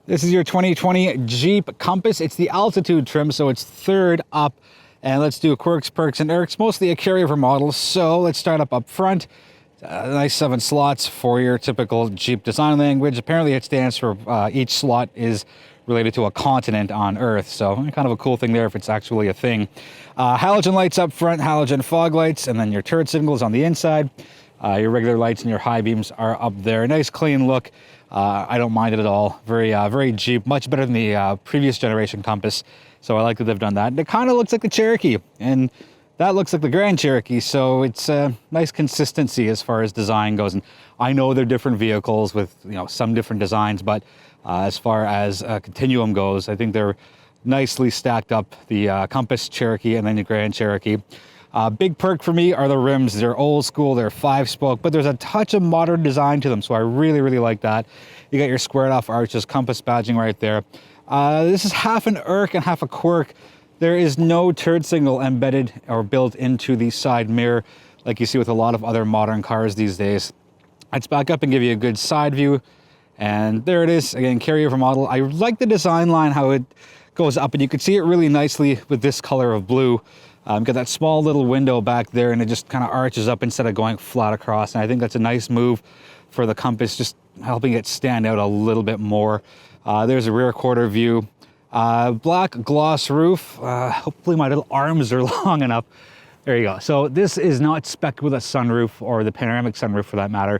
This is your 2020 Jeep Compass. It's the altitude trim, so it's third up. And let's do Quirks, Perks, and Irks, mostly a carryover model. So let's start up front. Nice 7 slots for your typical Jeep design language. Apparently it stands for each slot is related to a continent on Earth. So kind of a cool thing there if it's actually a thing. Halogen lights up front, halogen fog lights, and then your turret signals on the inside. Your regular lights and your high beams are up there. Nice clean look. I don't mind it at all. Very Jeep, much better than the previous generation Compass. So I like that they've done that. And it kind of looks like the Cherokee, and that looks like the Grand Cherokee. So it's a nice consistency as far as design goes. And I know they're different vehicles with some different designs, but as far as continuum goes, I think they're nicely stacked up. The Compass, Cherokee, and then the Grand Cherokee. Big perk for me are the rims. They're old school, they're 5-spoke, but there's a touch of modern design to them, so I really like that. You got your squared off arches, Compass badging right there. This is half an Irk and half a Quirk. There is no turn signal embedded or built into the side mirror like you see with a lot of other modern cars these days. Let's back up and give you a good side view. And there it is, again, carryover model. I like the design line, how it goes up, and you can see it really nicely with this color of blue. Got that small little window back there, and it just kind of arches up instead of going flat across. And I think that's a nice move for the Compass, just helping it stand out a little bit more. There's a rear quarter view. Black gloss roof. Hopefully my little arms are long enough. There you go. So this is not spec'd with a sunroof, or the panoramic sunroof for that matter,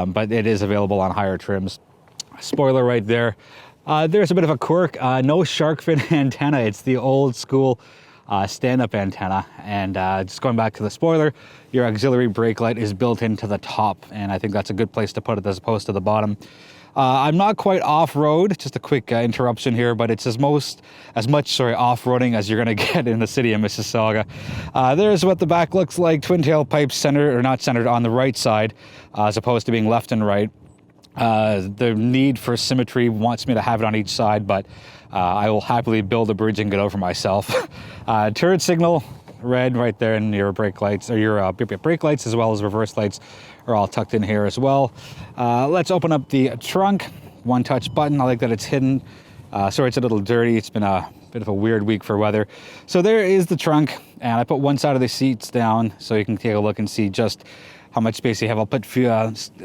but it is available on higher trims. Spoiler right there. There's a bit of a quirk. No shark fin antenna. It's the old school stand-up antenna. And just going back to the spoiler, your auxiliary brake light is built into the top, and I think that's a good place to put it as opposed to the bottom. I'm not quite off-road, just a quick interruption here, but it's as much off-roading as you're going to get in the city of Mississauga. There's what the back looks like. Twin tailpipes centered, or not centered, on the right side, as opposed to being left and right. The need for symmetry wants me to have it on each side, but I will happily build a bridge and get over myself. Turret signal, red right there, and your brake lights, or your brake lights as well as reverse lights are all tucked in here as well. Let's open up the trunk. One touch button. I like that it's hidden. Sorry, it's a little dirty. It's been a bit of a weird week for weather. So there is the trunk, and I put one side of the seats down so you can take a look and see just how much space you have. I'll put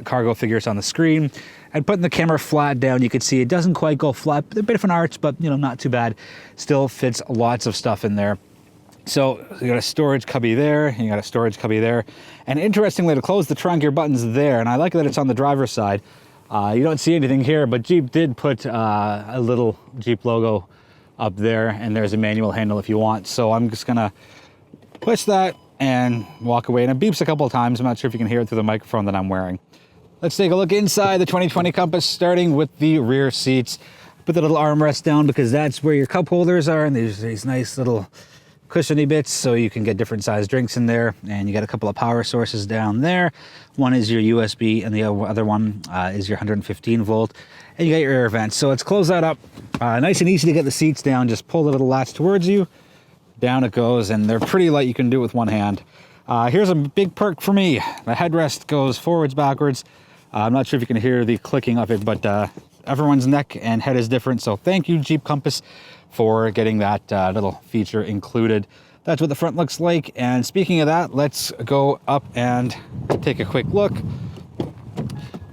cargo figures on the screen, and putting the camera flat down, you can see it doesn't quite go flat. A bit of an arch, but not too bad. Still fits lots of stuff in there. So you got a storage cubby there, and you got a storage cubby there. And interestingly, to close the trunk, your button's there, and I like that it's on the driver's side. You don't see anything here, but Jeep did put a little Jeep logo up there, and there's a manual handle if you want. So I'm just gonna push that and walk away, and it beeps a couple of times. I'm not sure if you can hear it through the microphone that I'm wearing. Let's take a look inside the 2020 Compass, starting with the rear seats. Put the little armrest down because that's where your cup holders are, and there's these nice little cushiony bits so you can get different sized drinks in there. And you got a couple of power sources down there. One is your USB, and the other one is your 115 volt. And you got your air vents. So let's close that up. Nice and easy to get the seats down. Just pull the little latch towards you. Down it goes, and they're pretty light. You can do it with one hand. Here's a big perk for me. The headrest goes forwards, backwards. I'm not sure if you can hear the clicking of it, but everyone's neck and head is different. So thank you, Jeep Compass, for getting that little feature included. That's what the front looks like. And speaking of that, let's go up and take a quick look.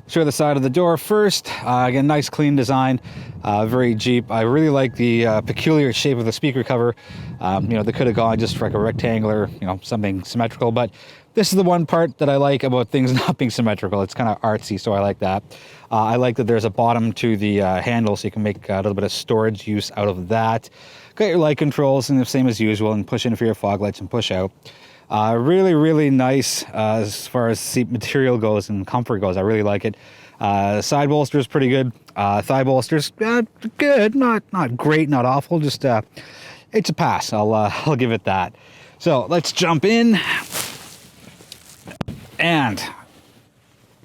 Show the side of the door first. Again, nice clean design, very Jeep. I really like the peculiar shape of the speaker cover. They could have gone just for like a rectangular, something symmetrical, but this is the one part that I like about things not being symmetrical. It's kind of artsy, so I like that. I like that there's a bottom to the handle, so you can make a little bit of storage use out of that. Got your light controls, and the same as usual, and push in for your fog lights and push out. Really nice as far as seat material goes and comfort goes. I really like it. Side bolster is pretty good. Thigh bolsters, good, not great, not awful. Just it's a pass. I'll give it that. So let's jump in and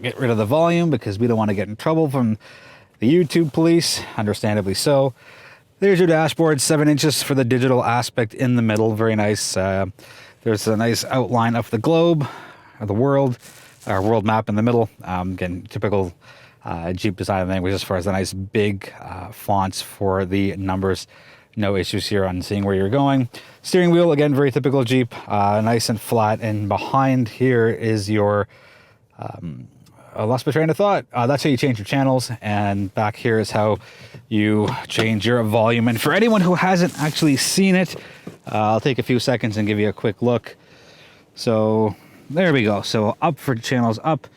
get rid of the volume because we don't want to get in trouble from the YouTube police. Understandably so. There's your dashboard, 7 inches for the digital aspect in the middle. Very nice. There's a nice outline of the globe, or the world, our world map in the middle. Again, typical Jeep design language as far as the nice big fonts for the numbers. No issues here on seeing where you're going. Steering wheel, again, very typical Jeep, nice and flat. And behind here is your, I lost my train of thought. That's how you change your channels. And back here is how you change your volume. And for anyone who hasn't actually seen it, I'll take a few seconds and give you a quick look. So there we go. So up for channels, up.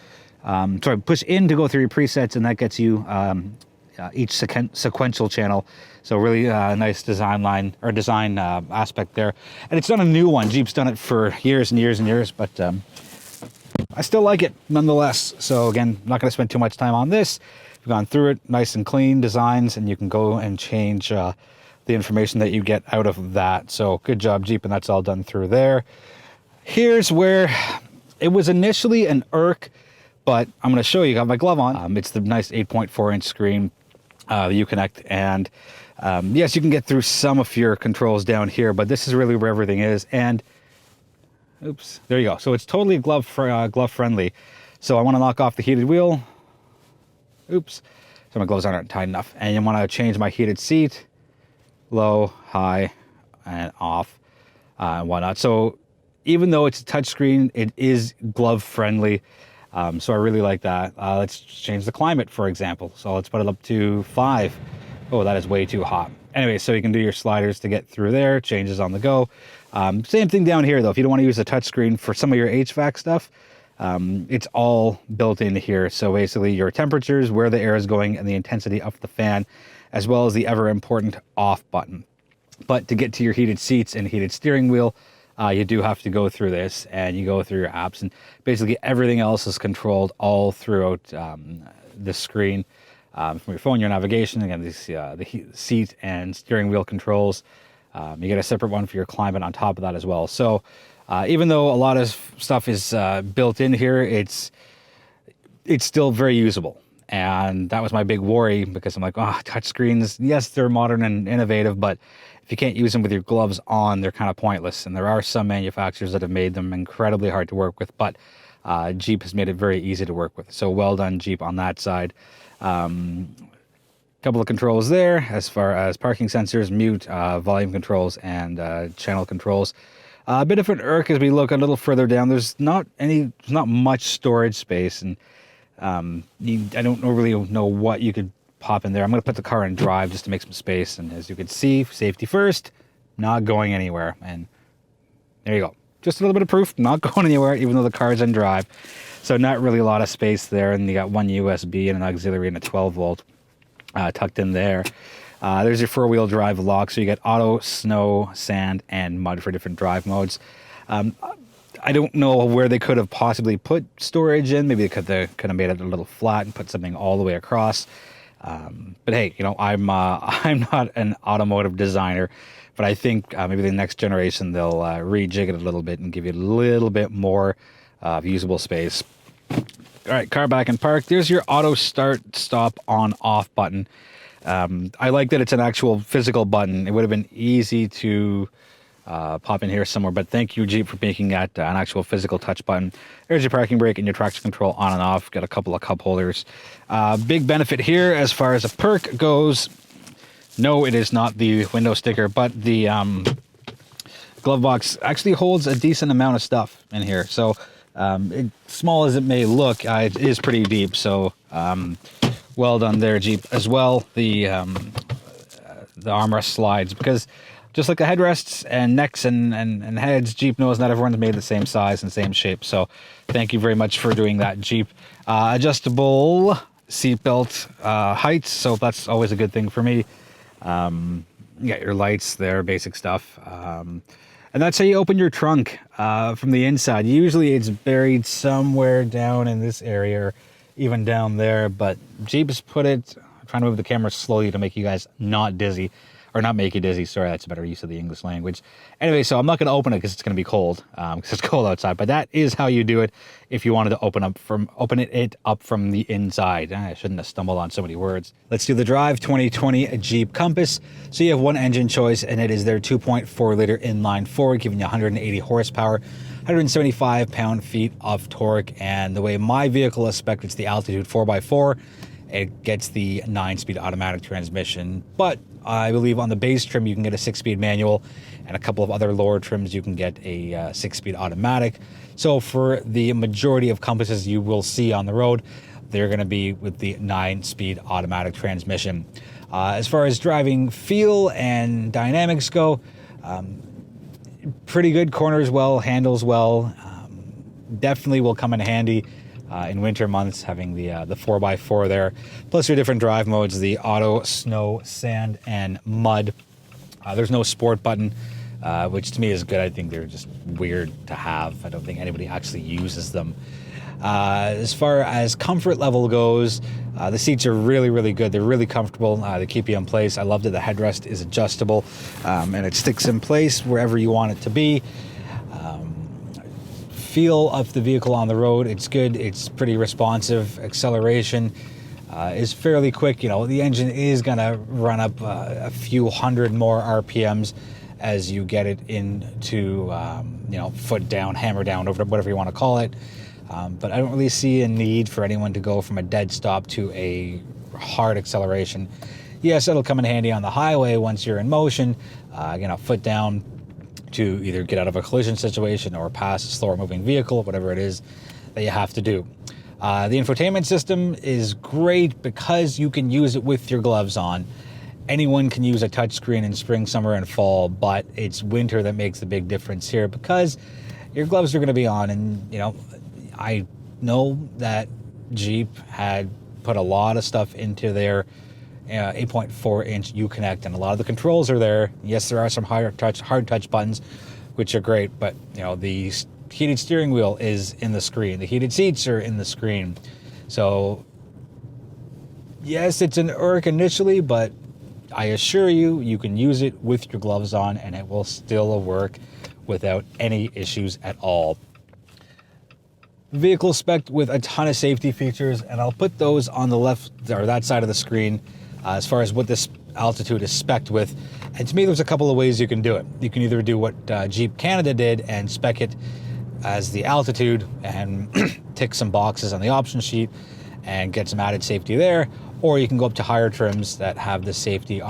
Sorry, push in to go through your presets, and that gets you each sequential channel. So really nice design aspect there. And it's not a new one. Jeep's done it for years and years and years, but I still like it nonetheless. So again, I'm not going to spend too much time on this. We've gone through it, nice and clean designs, and you can go and change the information that you get out of that. So good job, Jeep, and that's all done through there. Here's where it was initially an Irk, but I'm going to show you. Got my glove on. It's the nice 8.4-inch screen, the Uconnect, and yes, you can get through some of your controls down here, but this is really where everything is. And oops, there you go. So it's totally glove friendly. So I want to knock off the heated wheel. Oops. So my gloves aren't tight enough. And you want to change my heated seat, low, high, and off, and whatnot. So even though it's a touchscreen, it is glove friendly. So I really like that. Let's change the climate, for example. So let's put it up to 5. Oh, that is way too hot. Anyway, so you can do your sliders to get through there, changes on the go. Same thing down here, though. If you don't want to use a touchscreen for some of your HVAC stuff, it's all built in here. So basically your temperatures, where the air is going, and the intensity of the fan, as well as the ever important off button. But to get to your heated seats and heated steering wheel, you do have to go through this, and you go through your apps, and basically everything else is controlled all throughout the screen. From your phone, your navigation, again, the seat and steering wheel controls. You get a separate one for your climate on top of that as well. So even though a lot of stuff is built in here, it's still very usable. And that was my big worry, because I'm like, oh, touchscreens, yes, they're modern and innovative, but if you can't use them with your gloves on, they're kind of pointless. And there are some manufacturers that have made them incredibly hard to work with, but Jeep has made it very easy to work with. So well done, Jeep, on that side. Couple of controls there as far as parking sensors, mute, volume controls, and channel controls. A bit different Irk as we look a little further down. There's not much storage space, and I don't really know what you could pop in there. I'm going to put the car in drive just to make some space, and as you can see, safety first, not going anywhere. And there you go. Just a little bit of proof, not going anywhere, even though the car's in drive. So not really a lot of space there, and you got one USB and an auxiliary and a 12-volt tucked in there. There's your four-wheel drive lock, so you get auto, snow, sand, and mud for different drive modes. I don't know where they could have possibly put storage in. Maybe they could have made it a little flat and put something all the way across. But hey, you know, I'm not an automotive designer, but I think maybe the next generation they'll rejig it a little bit and give you a little bit more usable space. All right, car back in park. There's your auto start, stop, on, off button. I like that it's an actual physical button. It would have been easy to pop in here somewhere, but thank you, Jeep, for making that an actual physical touch button. There's your parking brake and your traction control on and off. Got a couple of cup holders. Big benefit here as far as a perk goes. No, it is not the window sticker, but the glove box actually holds a decent amount of stuff in here. So small as it may look, it is pretty deep. So well done there, Jeep. As well, the armrest slides, because just like the headrests and necks and heads, Jeep knows not everyone's made the same size and same shape. So thank you very much for doing that, Jeep. Adjustable seatbelt heights, so that's always a good thing for me. You got your lights there, basic stuff. And that's how you open your trunk from the inside. Usually it's buried somewhere down in this area, or even down there, but Jeep has put it, I'm trying to move the camera slowly to make you guys not dizzy. Or not make you dizzy, sorry, that's a better use of the English language. Anyway, so I'm not going to open it because it's going to be cold, because it's cold outside. But that is how you do it if you wanted to open it up from the inside. I shouldn't have stumbled on so many words. Let's do the drive. 2020 Jeep Compass. So you have one engine choice, and it is their 2.4-liter inline four, giving you 180 horsepower, 175 pound-feet of torque. And the way my vehicle is spec'd, it's the Altitude 4x4. it gets the 9-speed automatic transmission. But I believe on the base trim you can get a 6-speed manual, and a couple of other lower trims you can get a 6-speed automatic. So for the majority of Compasses you will see on the road, they're going to be with the 9-speed automatic transmission. As far as driving feel and dynamics go, pretty good. Corners well, handles well. Definitely will come in handy in winter months, having the 4x4 there. Plus your different drive modes, the auto, snow, sand, and mud. There's no sport button, which to me is good. I think they're just weird to have. I don't think anybody actually uses them. As far as comfort level goes, the seats are really, really good. They're really comfortable. They keep you in place. I love that the headrest is adjustable, and it sticks in place wherever you want it to be. Feel of the vehicle on the road, it's good. It's pretty responsive. Acceleration is fairly quick. The engine is going to run up a few hundred more RPMs as you get it into, foot down, hammer down, over whatever you want to call it. But I don't really see a need for anyone to go from a dead stop to a hard acceleration. Yes, it'll come in handy on the highway once you're in motion, foot down to either get out of a collision situation or pass a slower moving vehicle, whatever it is that you have to do. The infotainment system is great because you can use it with your gloves on. Anyone can use a touchscreen in spring, summer, and fall, but it's winter that makes the big difference here because your gloves are going to be on. And, I know that Jeep had put a lot of stuff into their 8.4-inch Uconnect, and a lot of the controls are there. Yes, there are some hard touch buttons, which are great, but the heated steering wheel is in the screen. The heated seats are in the screen. So yes, it's an Irk initially, but I assure you, you can use it with your gloves on, and it will still work without any issues at all. Vehicle spec'd with a ton of safety features, and I'll put those on the left or that side of the screen as far as what this Altitude is spec'd with. And to me, there's a couple of ways you can do it. You can either do what Jeep Canada did and spec it as the Altitude and tick some boxes on the option sheet and get some added safety there, or you can go up to higher trims that have the safety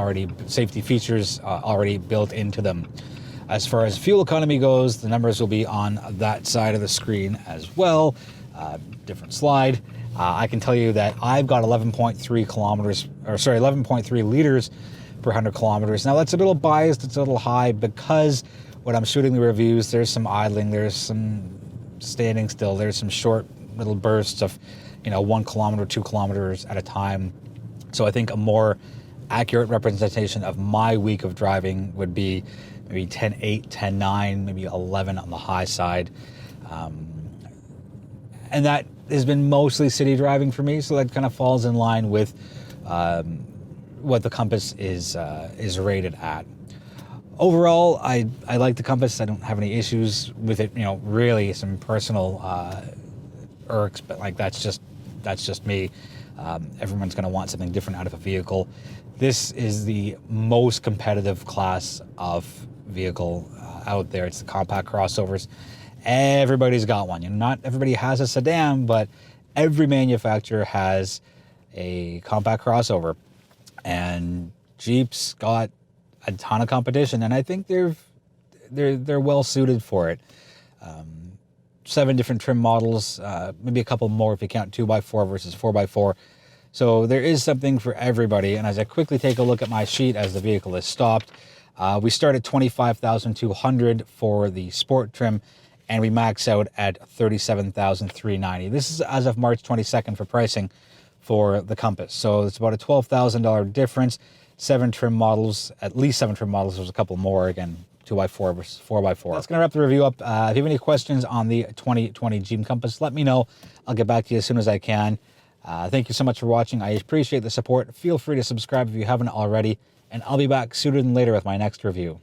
features already built into them. As far as fuel economy goes, the numbers will be on that side of the screen as well. Different slide. I can tell you that I've got 11.3 liters per 100 kilometers. Now that's a little biased, it's a little high because when I'm shooting the reviews, there's some idling, there's some standing still, there's some short little bursts of 1 kilometer, 2 kilometers at a time. So I think a more accurate representation of my week of driving would be maybe 10.8, 10.9, maybe 11 on the high side. And that has been mostly city driving for me, so that kind of falls in line with what the Compass is rated at. Overall, I like the Compass. I don't have any issues with it. Really some personal irks, but that's just me. Everyone's going to want something different out of a vehicle. This is the most competitive class of vehicle out there. It's the compact crossovers. Everybody's got one. Not everybody has a sedan, but every manufacturer has a compact crossover, and Jeep's got a ton of competition, and I think they're well suited for it. 7 different trim models, maybe a couple more if you count 2x4 versus 4x4. So there is something for everybody. And as I quickly take a look at my sheet as the vehicle is stopped, we start at $25,200 for the sport trim, and we max out at $37,390. This is as of March 22nd for pricing for the Compass. So it's about a $12,000 difference. 7 trim models, at least 7 trim models. There's a couple more, again, 2x4 versus 4x4. That's going to wrap the review up. If you have any questions on the 2020 Jeep Compass, let me know. I'll get back to you as soon as I can. Thank you so much for watching. I appreciate the support. Feel free to subscribe if you haven't already, and I'll be back sooner than later with my next review.